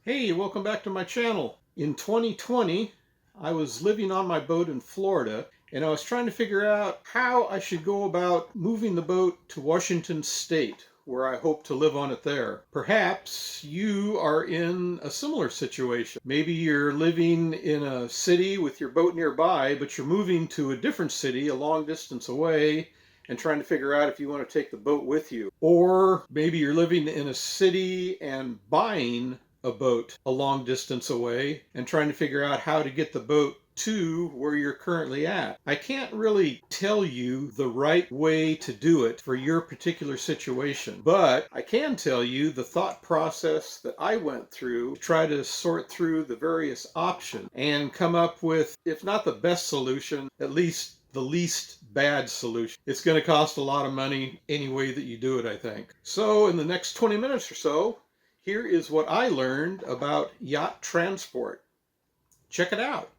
Hey, welcome back to my channel. In 2020, I was living on my boat in Florida, and I was trying to figure out how I should go about moving the boat to Washington State, where I hope to live on it there. Perhaps you are in a similar situation. Maybe you're living in a city with your boat nearby, but you're moving to a different city a long distance away and trying to figure out if you want to take the boat with you. Or maybe you're living in a city and buying a boat a long distance away and trying to figure out how to get the boat to where you're currently at. I can't really tell you the right way to do it for your particular situation, but I can tell you the thought process that I went through to try to sort through the various options and come up with, if not the best solution, at least the least bad solution. It's going to cost a lot of money any way that you do it, I think. So in the next 20 minutes or so, here is what I learned about yacht transport. Check it out.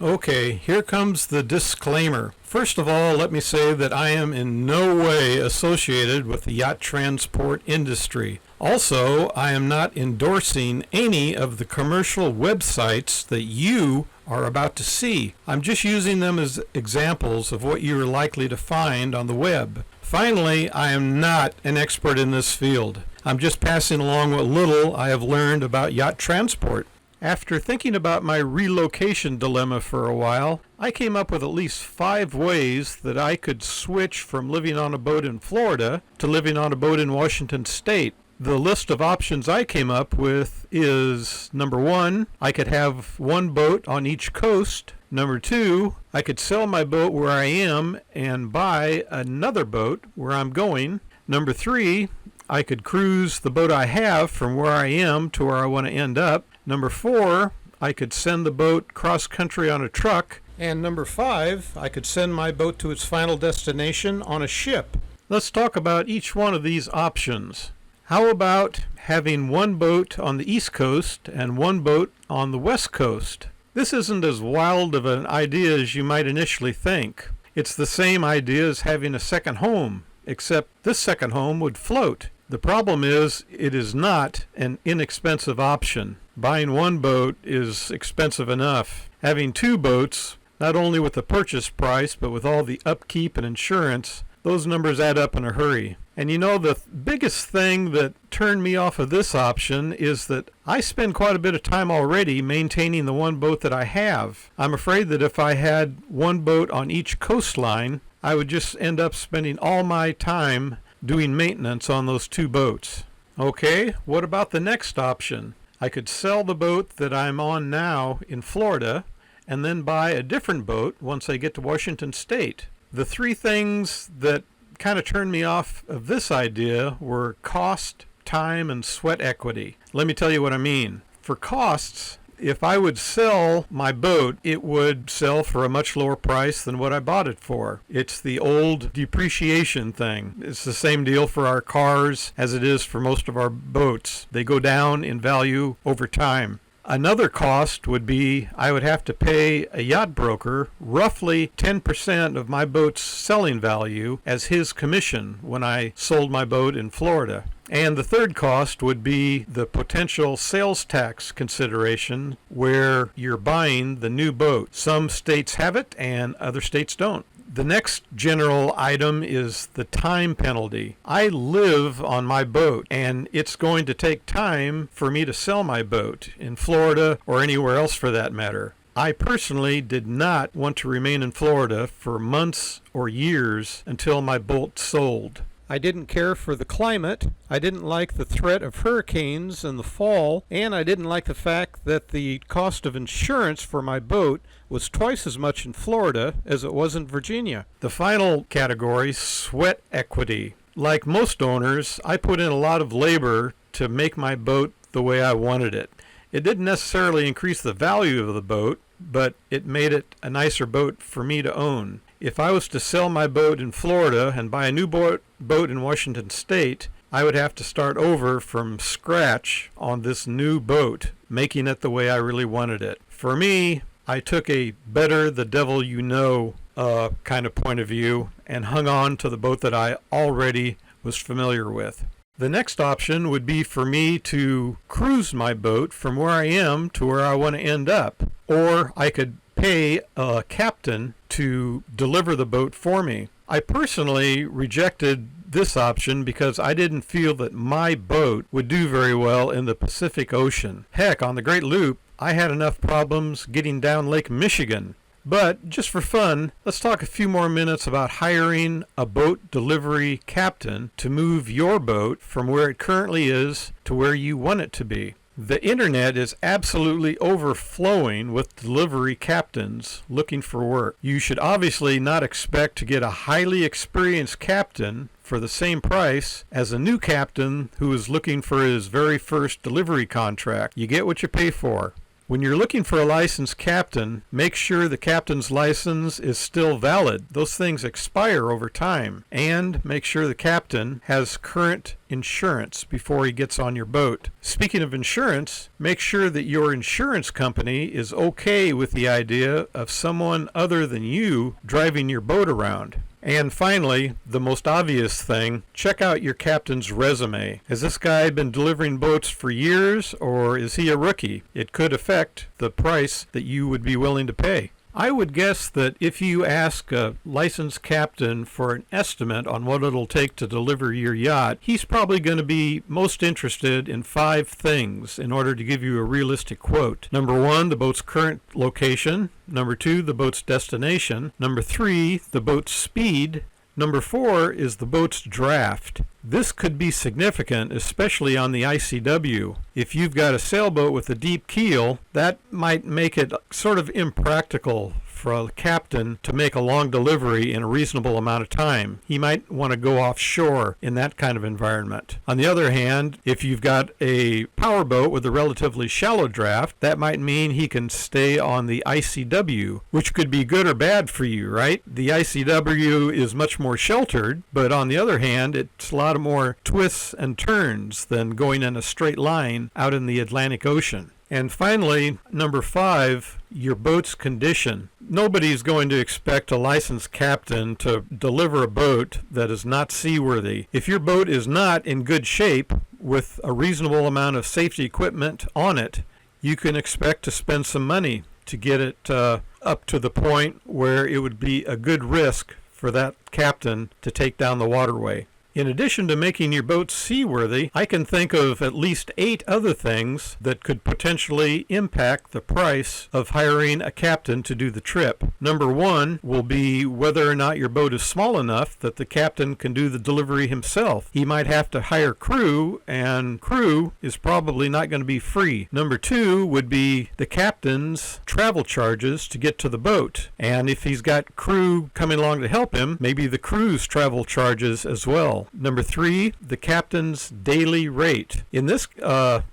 Okay, here comes the disclaimer. First of all, let me say that I am in no way associated with the yacht transport industry. Also, I am not endorsing any of the commercial websites that you are about to see. I'm just using them as examples of what you are likely to find on the web. Finally, I am not an expert in this field. I'm just passing along what little I have learned about yacht transport. After thinking about my relocation dilemma for a while, I came up with at least 5 ways that I could switch from living on a boat in Florida to living on a boat in Washington State. The list of options I came up with is: number 1, I could have one boat on each coast. Number 2, I could sell my boat where I am and buy another boat where I'm going. Number 3, I could cruise the boat I have from where I am to where I want to end up. Number 4, I could send the boat cross-country on a truck. And number 5, I could send my boat to its final destination on a ship. Let's talk about each one of these options. How about having one boat on the East Coast and one boat on the West Coast? This isn't as wild of an idea as you might initially think. It's the same idea as having a second home, except this second home would float. The problem is, it is not an inexpensive option. Buying one boat is expensive enough. Having 2 boats, not only with the purchase price, but with all the upkeep and insurance, those numbers add up in a hurry. And you know, the biggest thing that turned me off of this option is that I spend quite a bit of time already maintaining the one boat that I have. I'm afraid that if I had one boat on each coastline, I would just end up spending all my time doing maintenance on those 2 boats. Okay, what about the next option? I could sell the boat that I'm on now in Florida and then buy a different boat once I get to Washington State. The 3 things that kind of turned me off of this idea were cost, time, and sweat equity. Let me tell you what I mean. For costs, if I would sell my boat, it would sell for a much lower price than what I bought it for. It's the old depreciation thing. It's the same deal for our cars as it is for most of our boats. They go down in value over time. Another cost would be I would have to pay a yacht broker roughly 10% of my boat's selling value as his commission when I sold my boat in Florida. And the third cost would be the potential sales tax consideration where you're buying the new boat. Some states have it and other states don't. The next general item is the time penalty. I live on my boat, and it's going to take time for me to sell my boat in Florida or anywhere else for that matter. I personally did not want to remain in Florida for months or years until my boat sold. I didn't care for the climate, I didn't like the threat of hurricanes in the fall, and I didn't like the fact that the cost of insurance for my boat was twice as much in Florida as it was in Virginia. The final category, sweat equity. Like most owners, I put in a lot of labor to make my boat the way I wanted it. It didn't necessarily increase the value of the boat, but it made it a nicer boat for me to own. If I was to sell my boat in Florida and buy a new boat in Washington State, I would have to start over from scratch on this new boat, making it the way I really wanted it. For me, I took a better the devil you know kind of point of view and hung on to the boat that I already was familiar with. The next option would be for me to cruise my boat from where I am to where I want to end up, or I could pay a captain to deliver the boat for me. I personally rejected this option because I didn't feel that my boat would do very well in the Pacific Ocean. Heck, on the Great Loop, I had enough problems getting down Lake Michigan. But just for fun, let's talk a few more minutes about hiring a boat delivery captain to move your boat from where it currently is to where you want it to be. The internet is absolutely overflowing with delivery captains looking for work. You should obviously not expect to get a highly experienced captain for the same price as a new captain who is looking for his very first delivery contract. You get what you pay for. When you're looking for a licensed captain, make sure the captain's license is still valid. Those things expire over time. And make sure the captain has current insurance before he gets on your boat. Speaking of insurance, make sure that your insurance company is okay with the idea of someone other than you driving your boat around. And finally, the most obvious thing, check out your captain's resume. Has this guy been delivering boats for years, or is he a rookie? It could affect the price that you would be willing to pay. I would guess that if you ask a licensed captain for an estimate on what it'll take to deliver your yacht, he's probably going to be most interested in 5 things in order to give you a realistic quote. Number 1, the boat's current location. Number 2, the boat's destination. Number 3, the boat's speed. Number 4 is the boat's draft. This could be significant, especially on the ICW. If you've got a sailboat with a deep keel, that might make it sort of impractical for a captain to make a long delivery in a reasonable amount of time. He might want to go offshore in that kind of environment. On the other hand, if you've got a powerboat with a relatively shallow draft, that might mean he can stay on the ICW, which could be good or bad for you, right? The ICW is much more sheltered, but on the other hand, it's a lot more twists and turns than going in a straight line out in the Atlantic Ocean. And finally, number 5, your boat's condition. Nobody's going to expect a licensed captain to deliver a boat that is not seaworthy. If your boat is not in good shape with a reasonable amount of safety equipment on it, you can expect to spend some money to get it up to the point where it would be a good risk for that captain to take down the waterway. In addition to making your boat seaworthy, I can think of at least 8 other things that could potentially impact the price of hiring a captain to do the trip. Number 1 will be whether or not your boat is small enough that the captain can do the delivery himself. He might have to hire crew, and crew is probably not going to be free. Number 2 would be the captain's travel charges to get to the boat. And if he's got crew coming along to help him, maybe the crew's travel charges as well. Number 3, the captain's daily rate. In this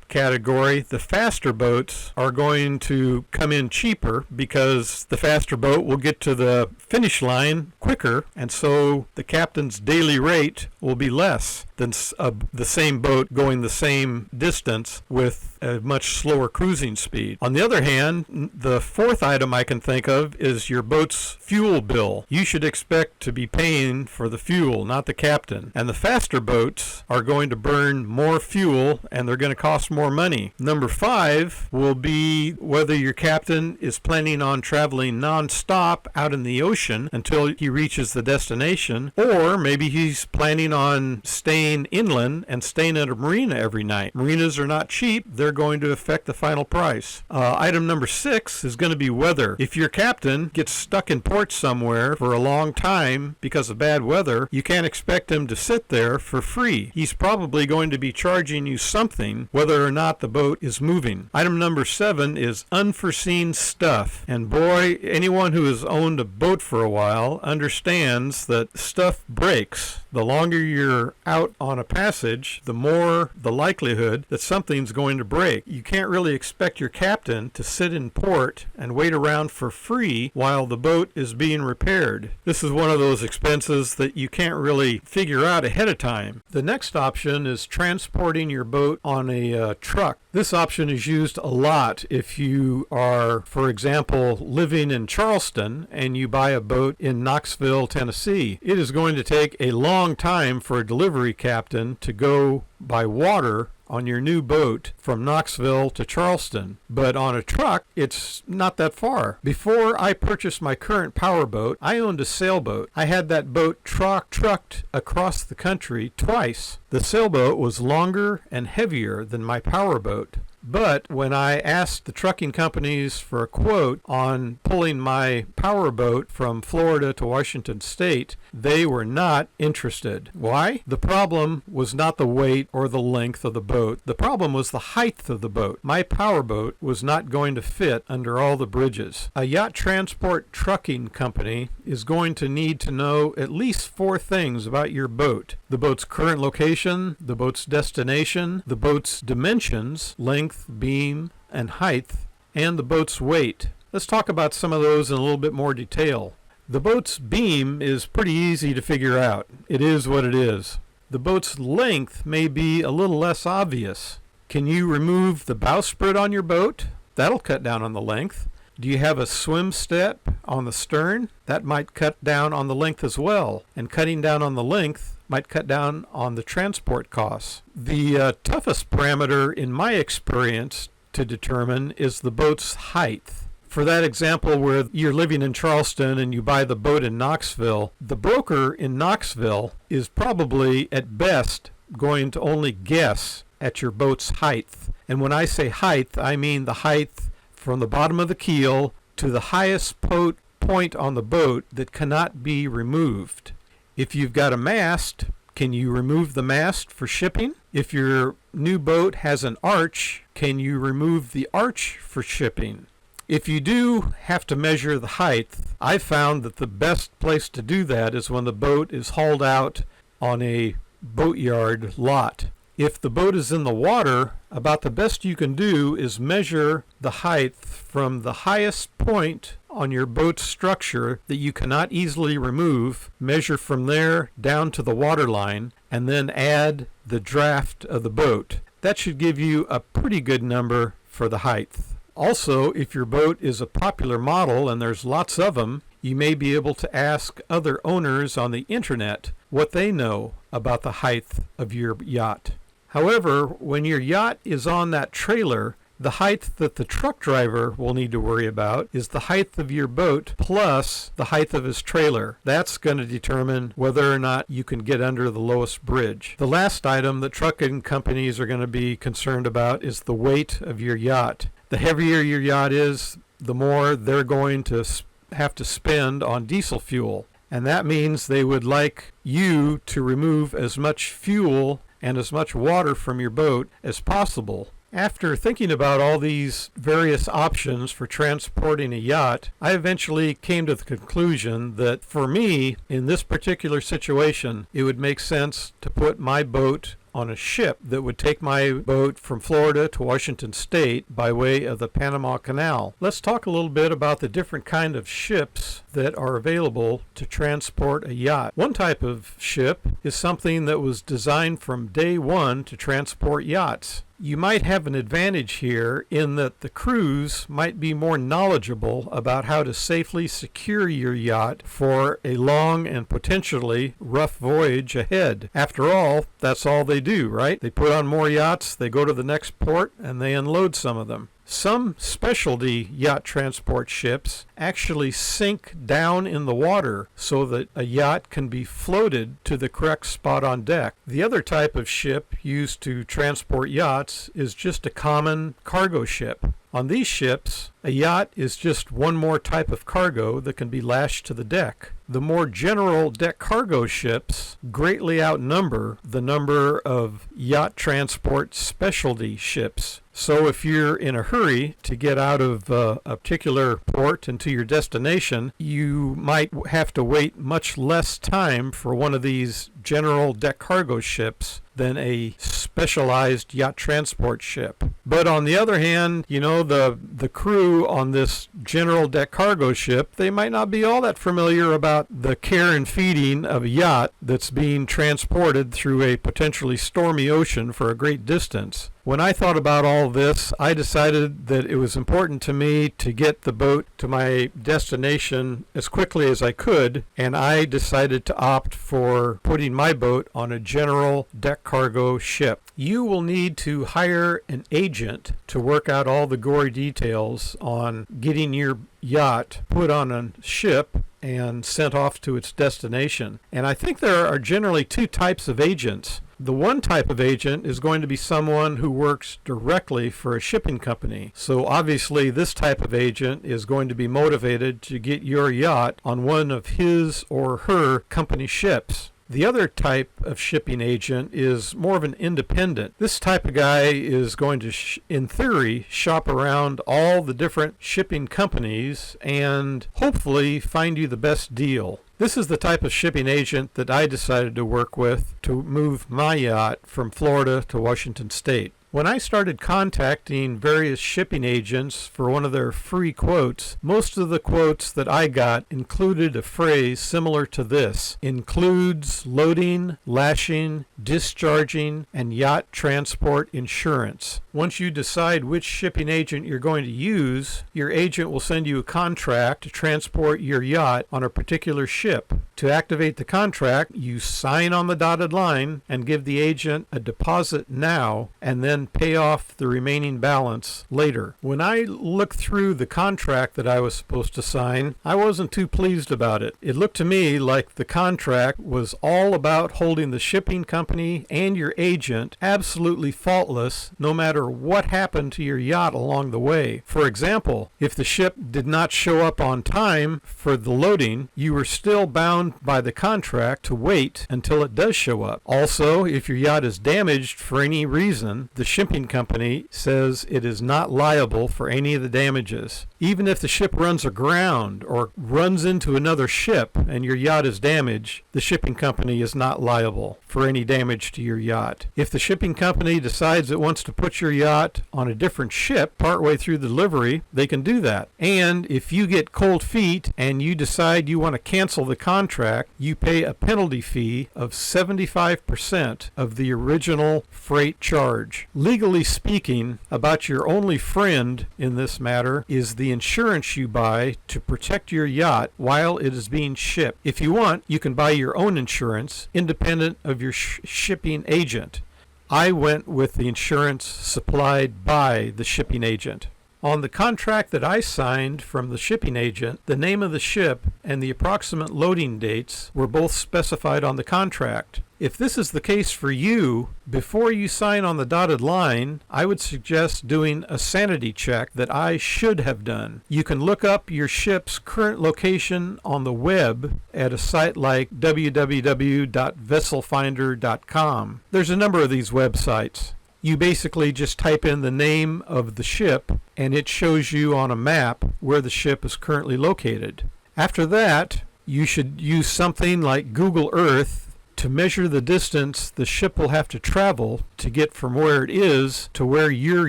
category, the faster boats are going to come in cheaper because the faster boat will get to the finish line quicker, and so the captain's daily rate will be less than the same boat going the same distance with a much slower cruising speed. On the other hand, the 4th item I can think of is your boat's fuel bill. You should expect to be paying for the fuel, not the captain. And the faster boats are going to burn more fuel, and they're going to cost more money. Number 5 will be whether your captain is planning on traveling non-stop out in the ocean until he reaches the destination, or maybe he's planning on staying inland and staying at a marina every night. Marinas are not cheap. They're going to affect the final price. Item number 6 is going to be weather. If your captain gets stuck in port somewhere for a long time because of bad weather, you can't expect him to sit there for free. He's probably going to be charging you something whether or not the boat is moving. Item number 7 is unforeseen stuff. And boy, anyone who has owned a boat for a while understands that stuff breaks. The longer you're out on a passage, the more the likelihood that something's going to break. You can't really expect your captain to sit in port and wait around for free while the boat is being repaired. This is one of those expenses that you can't really figure out ahead of time. The next option is transporting your boat on a truck. This option is used a lot if you are, for example, living in Charleston and you buy a boat in Knoxville, Tennessee. It is going to take a long long time for a delivery captain to go by water on your new boat from Knoxville to Charleston, but on a truck, it's not that far. Before I purchased my current powerboat, I owned a sailboat. I had that boat trucked across the country twice. The sailboat was longer and heavier than my powerboat. But when I asked the trucking companies for a quote on pulling my powerboat from Florida to Washington State, they were not interested. Why? The problem was not the weight or the length of the boat. The problem was the height of the boat. My powerboat was not going to fit under all the bridges. A yacht transport trucking company is going to need to know at least 4 things about your boat: the boat's current location, the boat's destination, the boat's dimensions, length, beam, and height, and the boat's weight. Let's talk about some of those in a little bit more detail. The boat's beam is pretty easy to figure out. It is what it is. The boat's length may be a little less obvious. Can you remove the bowsprit on your boat? That'll cut down on the length. Do you have a swim step on the stern? That might cut down on the length as well. And cutting down on the length might cut down on the transport costs. The toughest parameter in my experience to determine is the boat's height. For that example where you're living in Charleston and you buy the boat in Knoxville, the broker in Knoxville is probably at best going to only guess at your boat's height. And when I say height, I mean the height from the bottom of the keel to the highest point on the boat that cannot be removed. If you've got a mast, can you remove the mast for shipping? If your new boat has an arch, can you remove the arch for shipping? If you do have to measure the height, I found that the best place to do that is when the boat is hauled out on a boatyard lot. If the boat is in the water, about the best you can do is measure the height from the highest point on your boat's structure that you cannot easily remove, measure from there down to the water line, and then add the draft of the boat. That should give you a pretty good number for the height. Also, if your boat is a popular model and there's lots of them, you may be able to ask other owners on the internet what they know about the height of your yacht. However, when your yacht is on that trailer, the height that the truck driver will need to worry about is the height of your boat plus the height of his trailer. That's going to determine whether or not you can get under the lowest bridge. The last item that trucking companies are going to be concerned about is the weight of your yacht. The heavier your yacht is, the more they're going to have to spend on diesel fuel. And that means they would like you to remove as much fuel and as much water from your boat as possible. After thinking about all these various options for transporting a yacht, I eventually came to the conclusion that for me, in this particular situation, it would make sense to put my boat on a ship that would take my boat from Florida to Washington State by way of the Panama Canal. Let's talk a little bit about the different kind of ships that are available to transport a yacht. One type of ship is something that was designed from day one to transport yachts. You might have an advantage here in that the crews might be more knowledgeable about how to safely secure your yacht for a long and potentially rough voyage ahead. After all, that's all they do, right? They put on more yachts, they go to the next port, and they unload some of them. Some specialty yacht transport ships actually sink down in the water so that a yacht can be floated to the correct spot on deck. The other type of ship used to transport yachts is just a common cargo ship. On these ships, a yacht is just one more type of cargo that can be lashed to the deck. The more general deck cargo ships greatly outnumber the number of yacht transport specialty ships. So if you're in a hurry to get out of a particular port and to your destination, you might have to wait much less time for one of these general deck cargo ships than a specialized yacht transport ship. But on the other hand, you know, the crew on this general deck cargo ship, they might not be all that familiar about about the care and feeding of a yacht that's being transported through a potentially stormy ocean for a great distance. When I thought about all this, I decided that it was important to me to get the boat to my destination as quickly as I could, and I decided to opt for putting my boat on a general deck cargo ship. You will need to hire an agent to work out all the gory details on getting your yacht put on a ship and sent off to its destination. And I think there are generally two types of agents. The one type of agent is going to be someone who works directly for a shipping company. So obviously this type of agent is going to be motivated to get your yacht on one of his or her company ships. The other type of shipping agent is more of an independent. This type of guy is going to, in theory, shop around all the different shipping companies and hopefully find you the best deal. This is the type of shipping agent that I decided to work with to move my yacht from Florida to Washington State. When I started contacting various shipping agents for one of their free quotes, most of the quotes that I got included a phrase similar to this: includes loading, lashing, discharging, and yacht transport insurance. Once you decide which shipping agent you're going to use, your agent will send you a contract to transport your yacht on a particular ship. To activate the contract, you sign on the dotted line and give the agent a deposit now, and then pay off the remaining balance later. When I looked through the contract that I was supposed to sign, I wasn't too pleased about it. It looked to me like the contract was all about holding the shipping company and your agent absolutely faultless no matter what happened to your yacht along the way. For example, if the ship did not show up on time for the loading, you were still bound by the contract to wait until it does show up. Also, if your yacht is damaged for any reason, the shipping company says it is not liable for any of the damages. Even if the ship runs aground or runs into another ship and your yacht is damaged, the shipping company is not liable for any damage to your yacht. If the shipping company decides it wants to put your yacht on a different ship partway through the delivery, they can do that. And if you get cold feet and you decide you want to cancel the contract, you pay a penalty fee of 75% of the original freight charge. Legally speaking, about your only friend in this matter is the insurance you buy to protect your yacht while it is being shipped. If you want, you can buy your own insurance independent of your shipping agent. I went with the insurance supplied by the shipping agent. On the contract that I signed from the shipping agent, the name of the ship and the approximate loading dates were both specified on the contract. If this is the case for you, before you sign on the dotted line, I would suggest doing a sanity check that I should have done. You can look up your ship's current location on the web at a site like www.vesselfinder.com. There's a number of these websites. You basically just type in the name of the ship and it shows you on a map where the ship is currently located. After that, you should use something like Google Earth to measure the distance the ship will have to travel to get from where it is to where your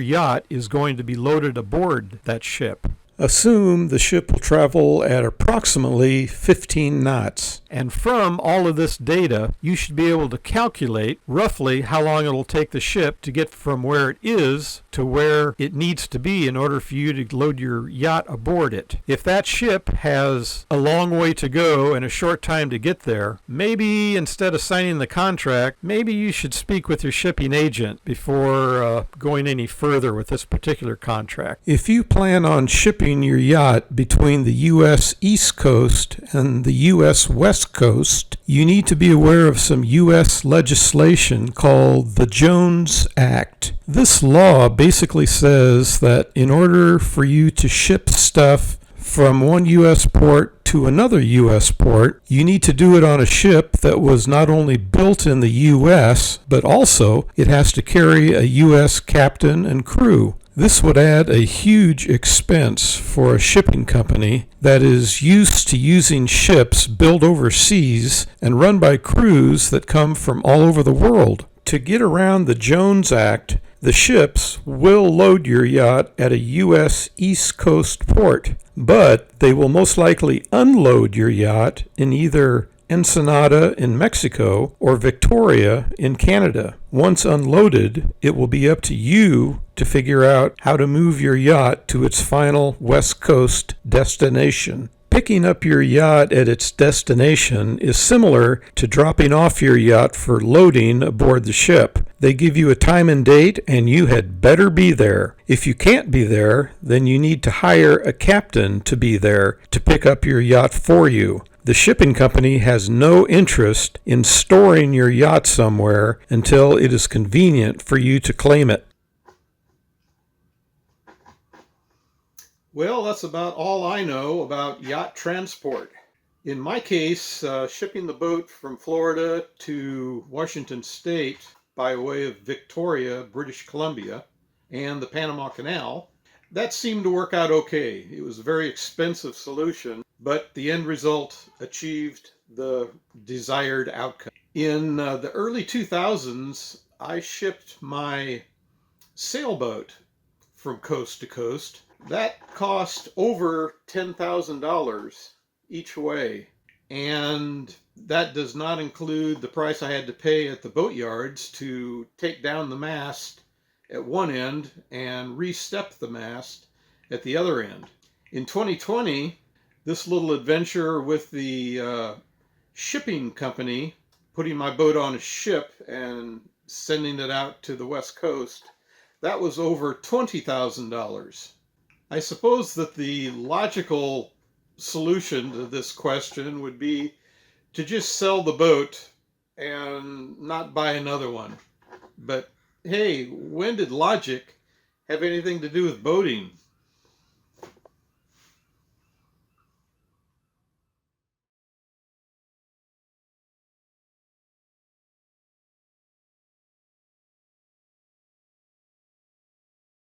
yacht is going to be loaded aboard that ship. Assume the ship will travel at approximately 15 knots. And from all of this data, you should be able to calculate roughly how long it will take the ship to get from where it is to where it needs to be in order for you to load your yacht aboard it. If that ship has a long way to go and a short time to get there, maybe instead of signing the contract, maybe you should speak with your shipping agent before going any further with this particular contract. If you plan on shipping your yacht between the U.S. East Coast and the U.S. West Coast, you need to be aware of some U.S. legislation called the Jones Act. This law basically says that in order for you to ship stuff from one U.S. port to another U.S. port, you need to do it on a ship that was not only built in the U.S., but also it has to carry a U.S. captain and crew. This would add a huge expense for a shipping company that is used to using ships built overseas and run by crews that come from all over the world. To get around the Jones Act, the ships will load your yacht at a U.S. East Coast port, but they will most likely unload your yacht in either Ensenada in Mexico or Victoria in Canada. Once unloaded, it will be up to you to figure out how to move your yacht to its final West Coast destination. Picking up your yacht at its destination is similar to dropping off your yacht for loading aboard the ship. They give you a time and date, and you had better be there. If you can't be there, then you need to hire a captain to be there to pick up your yacht for you. The shipping company has no interest in storing your yacht somewhere until it is convenient for you to claim it. Well, that's about all I know about yacht transport. In my case, shipping the boat from Florida to Washington State by way of Victoria, British Columbia, and the Panama Canal, that seemed to work out okay. It was a very expensive solution, but the end result achieved the desired outcome. In the early 2000s, I shipped my sailboat from coast to coast. That cost over $10,000 each way. And that does not include the price I had to pay at the boat yards to take down the mast at one end and re-step the mast at the other end. In 2020, this little adventure with the shipping company, putting my boat on a ship and sending it out to the West Coast, that was over $20,000. I suppose that the logical solution to this question would be to just sell the boat and not buy another one. But hey, when did logic have anything to do with boating?